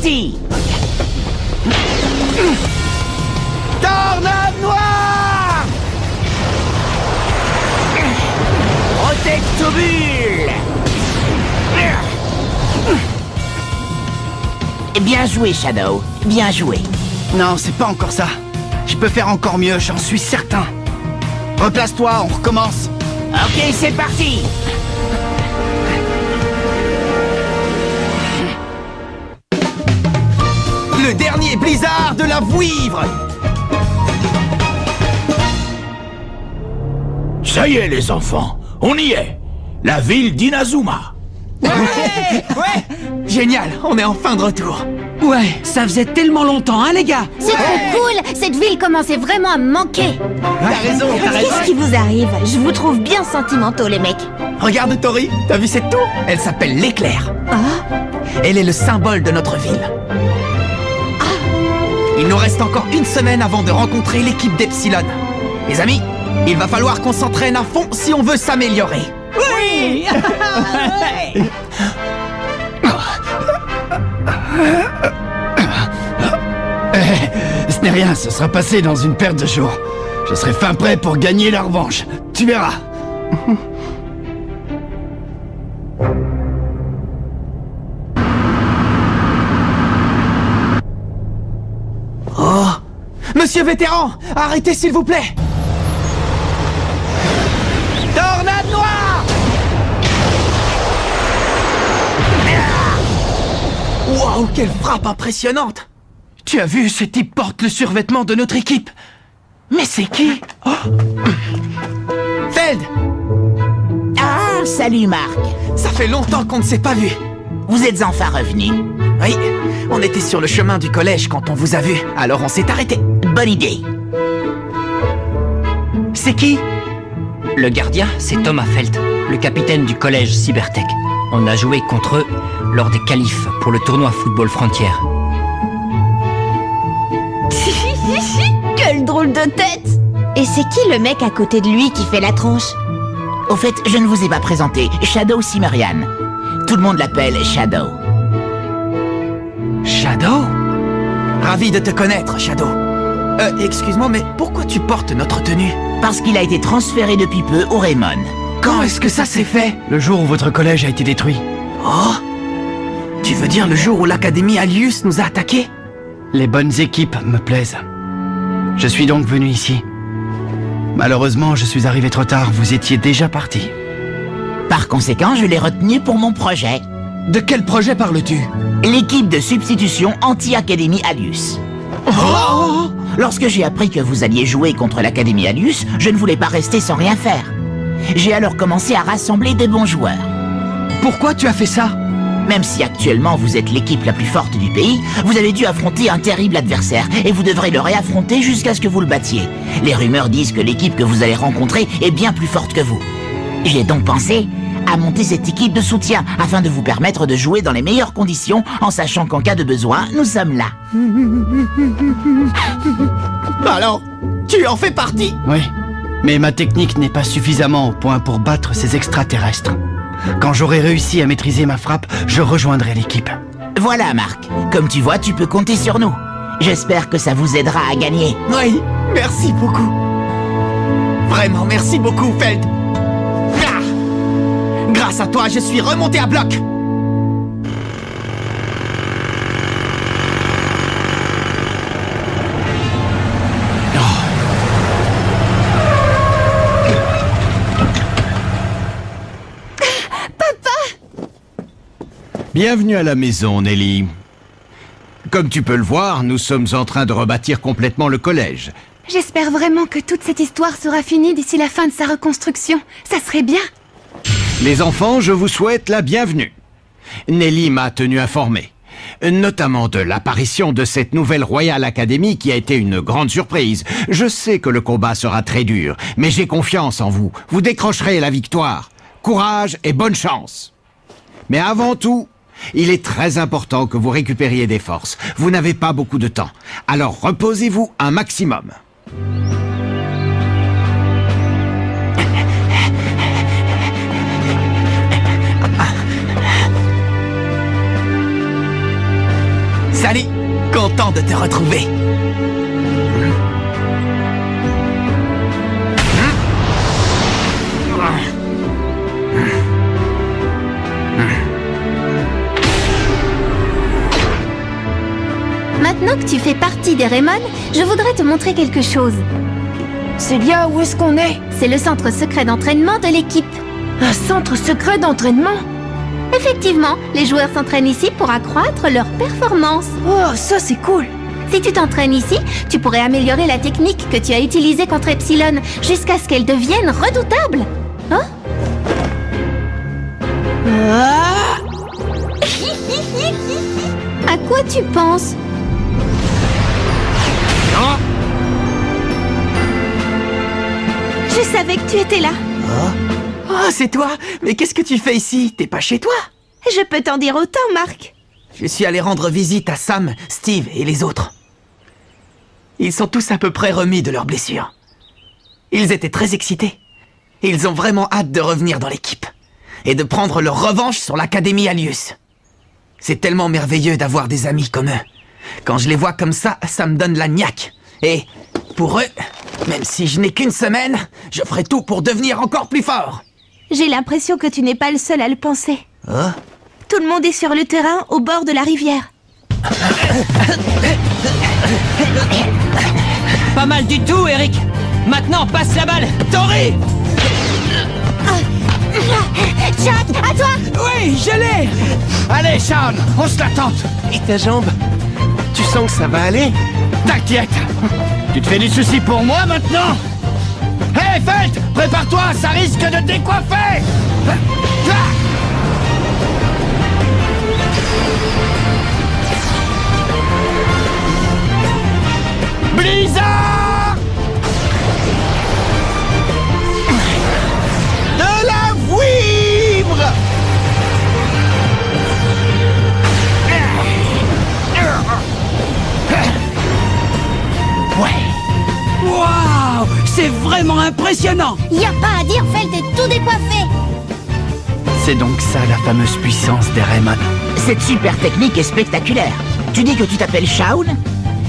parti! Tornade noire! Protectobule! Bien joué, Shadow. Bien joué. Non, c'est pas encore ça. Je peux faire encore mieux, j'en suis certain. Replace-toi, on recommence. Ok, c'est parti! Le dernier blizzard de la vouivre! Ça y est, les enfants, on y est. La ville d'Inazuma. Ouais! Génial, on est enfin de retour. Ouais, ça faisait tellement longtemps, hein les gars? C'est trop cool. Cette ville commençait vraiment à me manquer. T'as raison, t'as raison. Qu'est-ce qui vous arrive? Je vous trouve bien sentimentaux, les mecs. Regarde Tori, t'as vu cette tour? Elle s'appelle l'éclair. Elle est le symbole de notre ville. Il nous reste encore une semaine avant de rencontrer l'équipe d'Epsilon. Les amis, il va falloir qu'on s'entraîne à fond si on veut s'améliorer. Oui! Ce n'est rien, ce sera passé dans une paire de jours. Je serai fin prêt pour gagner la revanche. Tu verras. Oh! Monsieur vétéran, arrêtez s'il vous plaît! Tornade noire! Waouh, quelle frappe impressionnante! Tu as vu, ce type porte le survêtement de notre équipe. Mais c'est qui? Oh. Feld! Ah, salut, Marc. Ça fait longtemps qu'on ne s'est pas vu. Vous êtes enfin revenu. Oui, on était sur le chemin du collège quand on vous a vu, alors on s'est arrêté. Bonne idée. C'est qui? Le gardien, c'est Thomas Felt, le capitaine du collège Cybertech. On a joué contre eux lors des qualifs pour le tournoi Football Frontière. Quelle drôle de tête! Et c'est qui le mec à côté de lui qui fait la tronche? Au fait, je ne vous ai pas présenté. Shadow Cimmerian. Tout le monde l'appelle Shadow. Shadow? Ravi de te connaître, Shadow. Excuse-moi, mais pourquoi tu portes notre tenue? Parce qu'il a été transféré depuis peu au Raymond. Quand est-ce que ça s'est fait? Le jour où votre collège a été détruit. Oh! Tu veux dire le jour où l'Académie Alius nous a attaqués? Les bonnes équipes me plaisent. Je suis donc venu ici. Malheureusement, je suis arrivé trop tard, vous étiez déjà parti. Par conséquent, je l'ai retenu pour mon projet. De quel projet parles-tu? L'équipe de substitution anti-Académie Alius. Oh! Lorsque j'ai appris que vous alliez jouer contre l'Académie Alius, je ne voulais pas rester sans rien faire. J'ai alors commencé à rassembler des bons joueurs. Pourquoi tu as fait ça? Même si actuellement vous êtes l'équipe la plus forte du pays, vous avez dû affronter un terrible adversaire et vous devrez le réaffronter jusqu'à ce que vous le battiez. Les rumeurs disent que l'équipe que vous allez rencontrer est bien plus forte que vous. J'ai donc pensé à monter cette équipe de soutien afin de vous permettre de jouer dans les meilleures conditions en sachant qu'en cas de besoin, nous sommes là. Alors, tu en fais partie? Oui, mais ma technique n'est pas suffisamment au point pour battre ces extraterrestres. Quand j'aurai réussi à maîtriser ma frappe, je rejoindrai l'équipe. Voilà, Marc. Comme tu vois, tu peux compter sur nous. J'espère que ça vous aidera à gagner. Oui, merci beaucoup. Vraiment, merci beaucoup, Feld. Ah! Grâce à toi, je suis remonté à bloc. Bienvenue à la maison, Nelly. Comme tu peux le voir, nous sommes en train de rebâtir complètement le collège. J'espère vraiment que toute cette histoire sera finie d'ici la fin de sa reconstruction. Ça serait bien. Les enfants, je vous souhaite la bienvenue. Nelly m'a tenu informé, notamment de l'apparition de cette nouvelle Royal Academy qui a été une grande surprise. Je sais que le combat sera très dur, mais j'ai confiance en vous. Vous décrocherez la victoire. Courage et bonne chance. Mais avant tout, il est très important que vous récupériez des forces. Vous n'avez pas beaucoup de temps. Alors reposez-vous un maximum. Content de te retrouver. Maintenant que tu fais partie des Raymond, je voudrais te montrer quelque chose. Célia, où est-ce qu'on est? C'est le centre secret d'entraînement de l'équipe. Un centre secret d'entraînement? Effectivement, les joueurs s'entraînent ici pour accroître leur performance. Oh, ça c'est cool. Si tu t'entraînes ici, tu pourrais améliorer la technique que tu as utilisée contre Epsilon jusqu'à ce qu'elle devienne redoutable. Hein? À quoi tu penses? Je savais que tu étais là. Oh, c'est toi? Mais qu'est-ce que tu fais ici? T'es pas chez toi? Je peux t'en dire autant, Marc. Je suis allé rendre visite à Sam, Steve et les autres. Ils sont tous à peu près remis de leurs blessures. Ils étaient très excités. Ils ont vraiment hâte de revenir dans l'équipe et de prendre leur revanche sur l'Académie Alius. C'est tellement merveilleux d'avoir des amis comme eux. Quand je les vois comme ça me donne la niaque. Et pour eux, même si je n'ai qu'une semaine, je ferai tout pour devenir encore plus fort. J'ai l'impression que tu n'es pas le seul à le penser. Oh? Tout le monde est sur le terrain, au bord de la rivière. Pas mal du tout, Eric. Maintenant, passe la balle. Tori! Jack, à toi! Oui, je l'ai. Allez, Shaun, on se la tente. Et ta jambe? Tu sens que ça va aller? T'inquiète. Tu te fais du souci pour moi maintenant? Hé, Felt, prépare-toi, ça risque de décoiffer. Blizzard! De la vouivre! Ouais. Waouh, c'est vraiment impressionnant. Y a pas à dire, Felt est tout décoiffé. C'est donc ça la fameuse puissance des Raymond. Cette super technique est spectaculaire. Tu dis que tu t'appelles Shaun?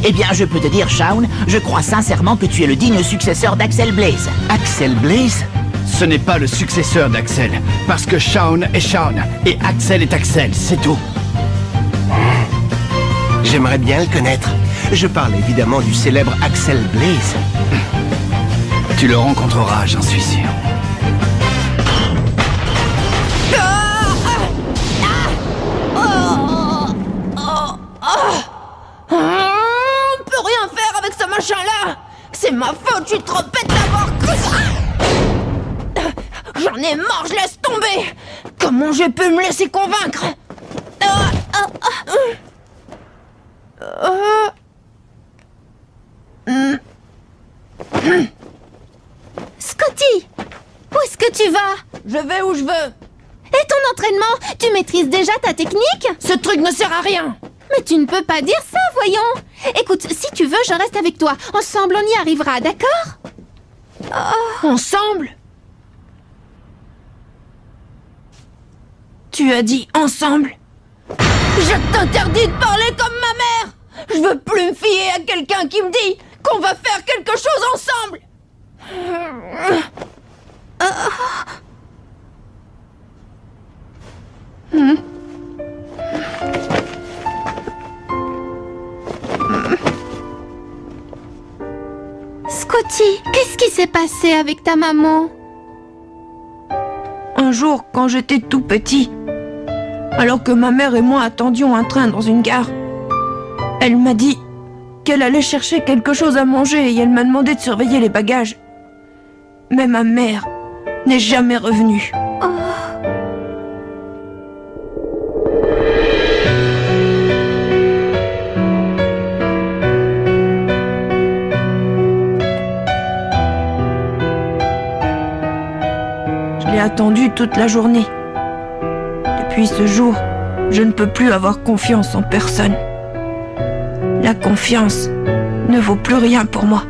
Eh bien, je peux te dire, Shaun, je crois sincèrement que tu es le digne successeur d'Axel Blaze. Axel Blaze? Ce n'est pas le successeur d'Axel, parce que Shaun est Shaun, et Axel est Axel, c'est tout. J'aimerais bien le connaître. Je parle évidemment du célèbre Axel Blaze. Tu le rencontreras, j'en suis sûr. On peut rien faire avec ce machin-là. C'est ma faute, je suis trop bête d'avoir cru ça. J'en ai marre, je laisse tomber. Comment je peux me laisser convaincre? Scotty, où est-ce que tu vas? Je vais où je veux. Et ton entraînement? Tu maîtrises déjà ta technique? Ce truc ne sert à rien. Mais tu ne peux pas dire ça, voyons. Écoute, si tu veux, je reste avec toi. Ensemble, on y arrivera, d'accord? Ensemble? Tu as dit ensemble? Je t'interdis de parler comme ma mère. Je veux plus me fier à quelqu'un qui me dit qu'on va faire quelque chose ensemble. Scotty, qu'est-ce qui s'est passé avec ta maman? Un jour, quand j'étais tout petit, alors que ma mère et moi attendions un train dans une gare, elle m'a dit qu'elle allait chercher quelque chose à manger et elle m'a demandé de surveiller les bagages. Mais ma mère n'est jamais revenue. Je l'ai attendue toute la journée. Depuis ce jour, je ne peux plus avoir confiance en personne. La confiance ne vaut plus rien pour moi.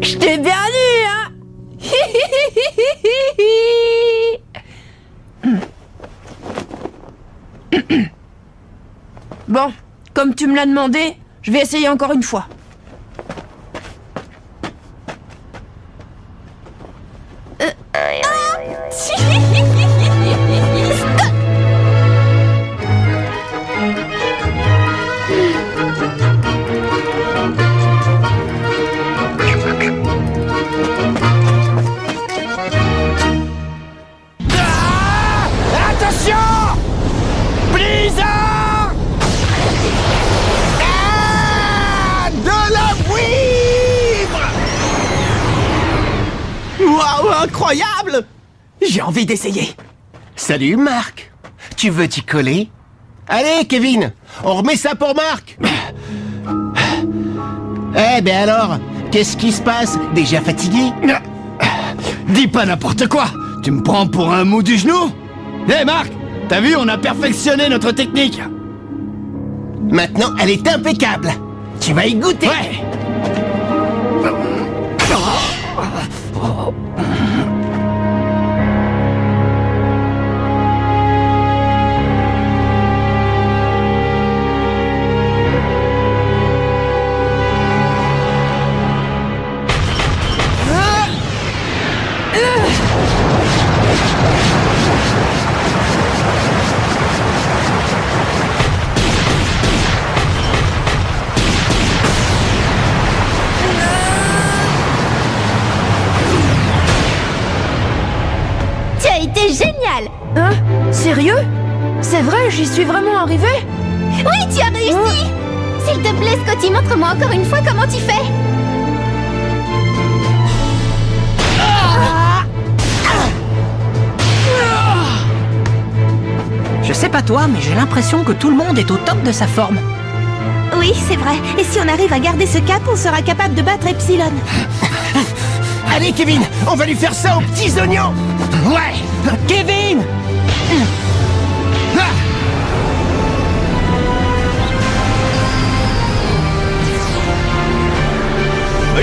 Je t'ai bien eu, hein? Bon, comme tu me l'as demandé, je vais essayer encore une fois. Attention! Blizzard! De la vouivre! Waouh, incroyable! J'ai envie d'essayer. Salut Marc. Tu veux t'y coller? Allez Kevin, on remet ça pour Marc. Eh ben alors, qu'est-ce qui se passe? Déjà fatigué? Dis pas n'importe quoi. Tu me prends pour un mou du genou? Hé Marc, t'as vu, on a perfectionné notre technique. Maintenant, elle est impeccable. Tu vas y goûter. Ouais. Tu as été génial! Hein? Sérieux? C'est vrai, j'y suis vraiment arrivé? Oui, tu as réussi! S'il te plaît, Scotty, montre-moi encore une fois comment tu fais! Je sais pas toi, mais j'ai l'impression que tout le monde est au top de sa forme. Oui, c'est vrai. Et si on arrive à garder ce cap, on sera capable de battre Epsilon. Allez Kevin, on va lui faire ça aux petits oignons. Ouais! Kevin!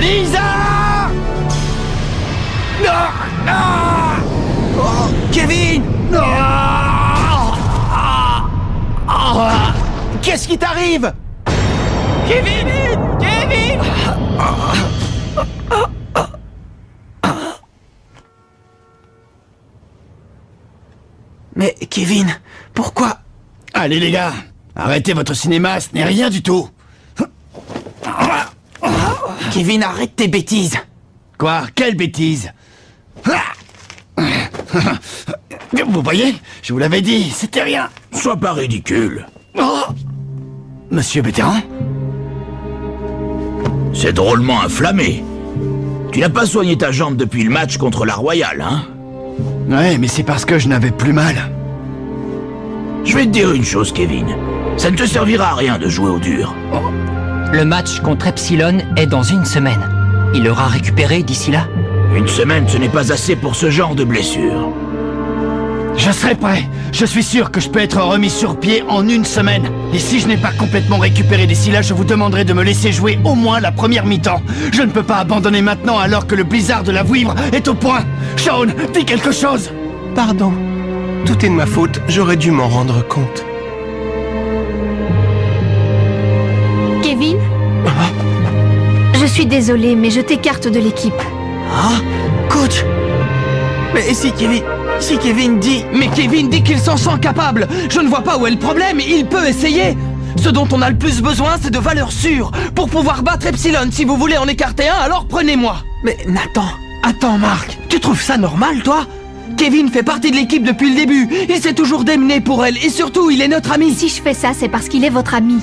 Lisa! Non! Non! Oh, Kevin! Qu'est-ce qui t'arrive? Kevin! Kevin! Mais Kevin, pourquoi? Allez les gars, arrêtez votre cinéma, ce n'est rien du tout. Kevin, arrête tes bêtises. Quoi? Quelle bêtise? Vous voyez? Je vous l'avais dit, c'était rien. Sois pas ridicule. Oh. Monsieur Vétéran? C'est drôlement inflammé. Tu n'as pas soigné ta jambe depuis le match contre la Royale, hein? Ouais, mais c'est parce que je n'avais plus mal. Je vais te dire une chose, Kevin. Ça ne te servira à rien de jouer au dur. Le match contre Epsilon est dans une semaine. Il aura récupéré d'ici là? Une semaine, ce n'est pas assez pour ce genre de blessure. Je serai prêt. Je suis sûr que je peux être remis sur pied en une semaine. Et si je n'ai pas complètement récupéré d'ici là, je vous demanderai de me laisser jouer au moins la première mi-temps. Je ne peux pas abandonner maintenant alors que le blizzard de la vouivre est au point. Shaun, dis quelque chose. Pardon. Tout est de ma faute, j'aurais dû m'en rendre compte. Kevin? Je suis désolée, mais je t'écarte de l'équipe. Ah, coach! Mais si Kevin dit... Mais Kevin dit qu'il s'en sent capable. Je ne vois pas où est le problème, il peut essayer. Ce dont on a le plus besoin, c'est de valeurs sûres. Pour pouvoir battre Epsilon, si vous voulez en écarter un, alors prenez-moi. Mais Nathan... Attends Marc, tu trouves ça normal toi? Kevin fait partie de l'équipe depuis le début. Il s'est toujours démené pour elle et surtout il est notre ami. Si je fais ça, c'est parce qu'il est votre ami.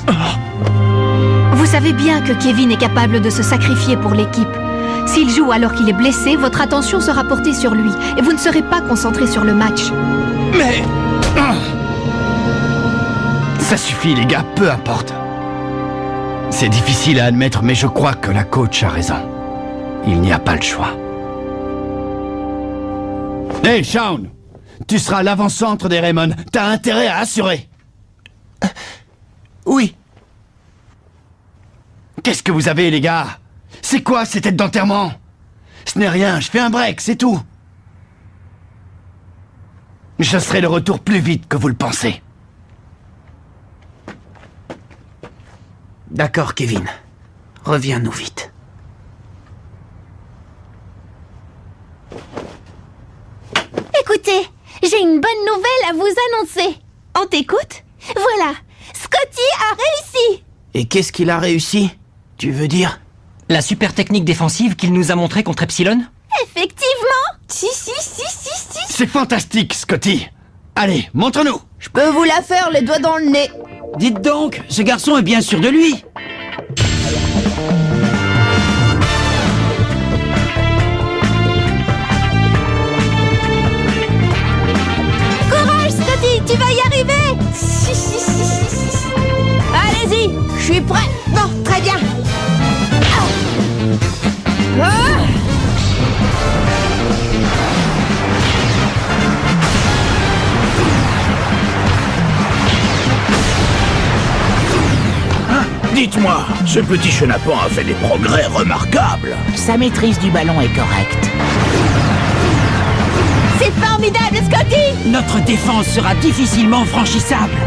Vous savez bien que Kevin est capable de se sacrifier pour l'équipe. S'il joue alors qu'il est blessé, votre attention sera portée sur lui et vous ne serez pas concentré sur le match. Mais... Ça suffit les gars, peu importe. C'est difficile à admettre, mais je crois que la coach a raison. Il n'y a pas le choix. Hey Shaun, tu seras l'avant-centre des Raymond. T'as intérêt à assurer. Oui. Qu'est-ce que vous avez les gars? C'est quoi ces têtes d'enterrement? Ce n'est rien, je fais un break, c'est tout. Je serai de retour plus vite que vous le pensez. D'accord, Kevin. Reviens-nous vite. Écoutez, j'ai une bonne nouvelle à vous annoncer. On t'écoute? Voilà, Scotty a réussi. Et qu'est-ce qu'il a réussi? Tu veux dire? La super technique défensive qu'il nous a montrée contre Epsilon? Effectivement. Si. C'est fantastique, Scotty. Allez, montre-nous. Je peux vous la faire, les doigts dans le nez. Dites donc, ce garçon est bien sûr de lui. Courage, Scotty, tu vas y arriver. Allez-y, je suis prêt. Bon, très bien. Dites-moi, ce petit chenapan a fait des progrès remarquables. Sa maîtrise du ballon est correcte. C'est formidable, Scotty. Notre défense sera difficilement franchissable.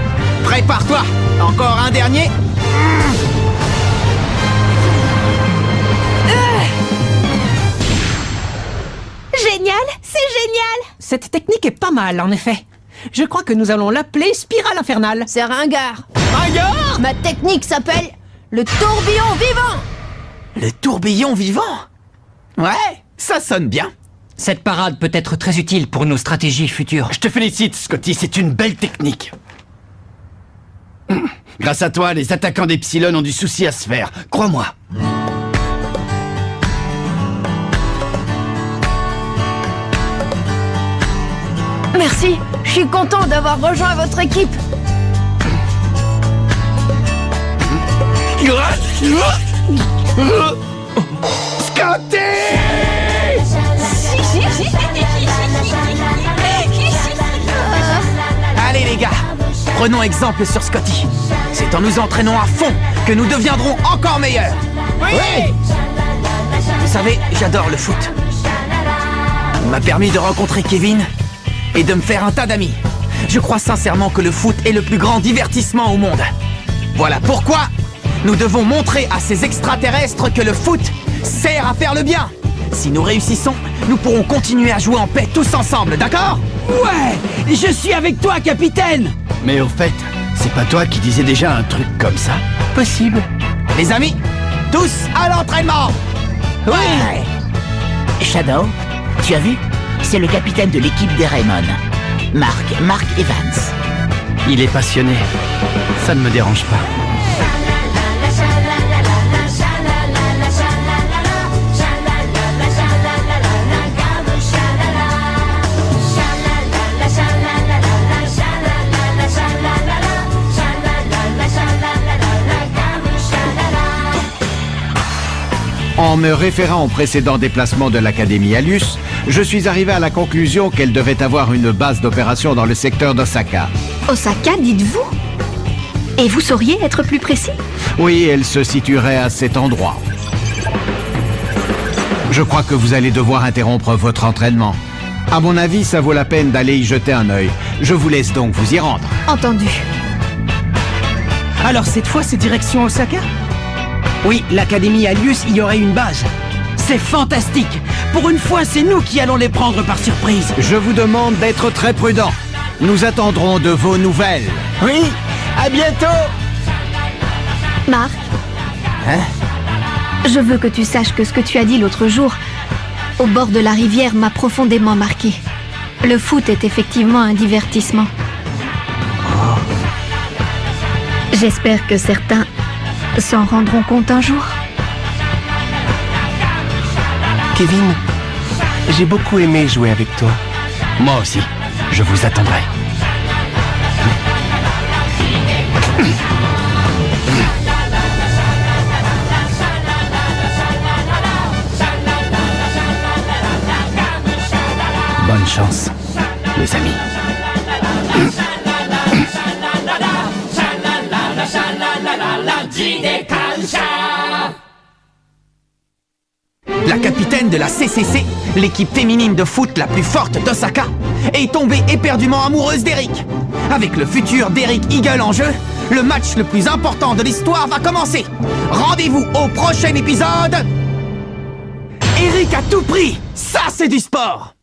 Prépare-toi. Encore un dernier. Génial, c'est génial. Cette technique est pas mal, en effet. Je crois que nous allons l'appeler spirale infernale. C'est ringard. Ringard? Ma technique s'appelle le tourbillon vivant. Le tourbillon vivant? Ouais, ça sonne bien. Cette parade peut être très utile pour nos stratégies futures. Je te félicite, Scotty, c'est une belle technique. Grâce à toi, les attaquants d'Epsilon ont du souci à se faire, crois-moi. Merci, je suis content d'avoir rejoint votre équipe. Scotty! Allez les gars, prenons exemple sur Scotty. C'est en nous entraînant à fond que nous deviendrons encore meilleurs. Oui! Vous savez, j'adore le foot. Il m'a permis de rencontrer Kevin et de me faire un tas d'amis. Je crois sincèrement que le foot est le plus grand divertissement au monde. Voilà pourquoi nous devons montrer à ces extraterrestres que le foot sert à faire le bien. Si nous réussissons, nous pourrons continuer à jouer en paix tous ensemble, d'accord? Ouais, je suis avec toi, capitaine. Mais au fait, c'est pas toi qui disais déjà un truc comme ça? Possible. Les amis, tous à l'entraînement. Ouais. Shadow, tu as vu? C'est le capitaine de l'équipe des Raymond. Mark Evans. Il est passionné. Ça ne me dérange pas. En me référant au précédent déplacement de l'Académie Alius, je suis arrivé à la conclusion qu'elle devait avoir une base d'opération dans le secteur d'Osaka. Osaka, dites-vous? Et vous sauriez être plus précis? Oui, elle se situerait à cet endroit. Je crois que vous allez devoir interrompre votre entraînement. À mon avis, ça vaut la peine d'aller y jeter un œil. Je vous laisse donc vous y rendre. Entendu. Alors cette fois, c'est direction Osaka? Oui, l'Académie Alius y aurait une base. C'est fantastique. Pour une fois, c'est nous qui allons les prendre par surprise. Je vous demande d'être très prudent. Nous attendrons de vos nouvelles. Oui, à bientôt. Mark, je veux que tu saches que ce que tu as dit l'autre jour, au bord de la rivière, m'a profondément marqué. Le foot est effectivement un divertissement. J'espère que certains s'en rendront compte un jour. Kevin, j'ai beaucoup aimé jouer avec toi. Moi aussi, je vous attendrai. Bonne chance, les amis. La capitaine de la CCC, l'équipe féminine de foot la plus forte d'Osaka, est tombée éperdument amoureuse d'Eric. Avec le futur d'Eric Eagle en jeu, Le match le plus important de l'histoire va commencer. Rendez-vous au prochain épisode. Eric à tout prix, ça c'est du sport.